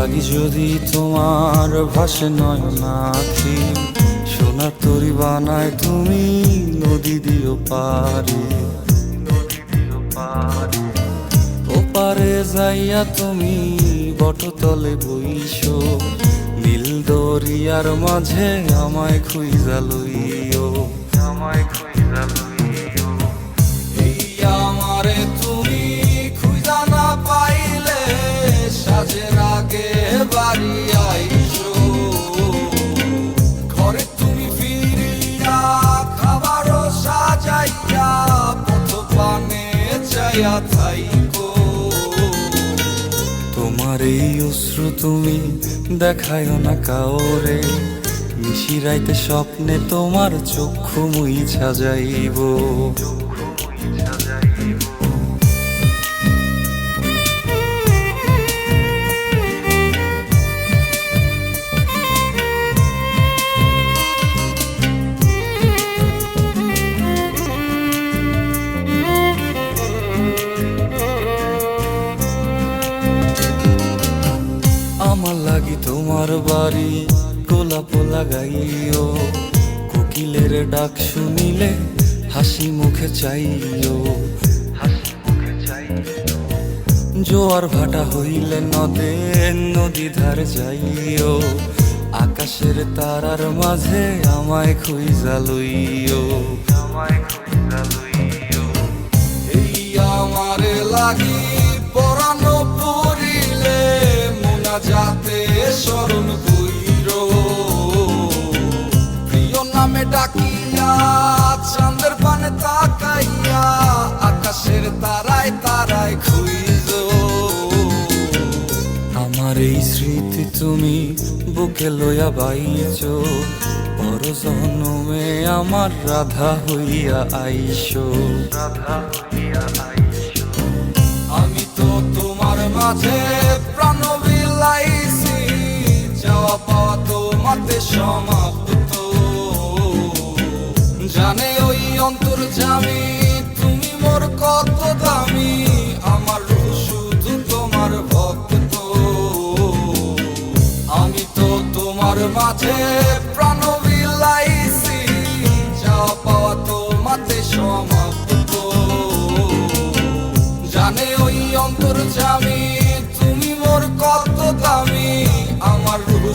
লাগি যদি তোমার ভাসে নয়নাখি, সোনা তরি বানায় তুমি নদী দিও পারে। ওপারে যাইয়া তুমি বটতলে বইসো, নীল দরিয়ার মাঝে আমায় খুঁজা লইও, আমায় খুঁজা লইও। এই আমারে তুমি খুঁজা না পাইলে সাজের আগে বাড়ি আইসো, ঘরে তুমি ফিরিয়া খাবারও সাজাইয়া পথ পানে চাইয়া থাইকো। তোমার এই অশ্রু তুমি দেখায়ও না কাওরে, নিশিরাইতে স্বপ্নে তোমার চক্ষু মুইছা যাইব। আমার লাগি তোমার বাড়ি গোলাপ লাগাইও, কোকিলের ডাক শুনিলে হাসি মুখে চাইও, জোয়ার ভাটা হইলে নদে নদী ধার যাইও, আকাশের তারার মাঝে আমায় খুঁজা লইও, আমায় খুঁজা লইও। এই আমারে লাগি পরানো পড়িলে যাতে স্মরণ কইরো, প্রিয় নামে ডাকিয়া চাঁদের পানে তাকাইয়া আকাশের তারায় তারায় খুঁজো। আমার এই স্মৃতি তুমি বুকে লইয়া বাইছো, পর জন্মে আমার রাধা হইয়া আইসো, রাধা হইয়া আইসো। আমি তো তোমার মাঝে প্রাণ বিলাইছি, যাওয়া পাওয়া তোমাতে সমাপ্ত। জানে ওই অন্তর্যামী তুমি মোর কত দামি, আমার রূহ শুধু তোমার ভক্ত। আমি তো তোমার মাঝে প্রাণ বিলাইছি, যাওয়া পাওয়া তোমাতে সমাপ্ত। জানে ওই অন্তর্যামী তুমি মোর কত দামি, আমার রূহ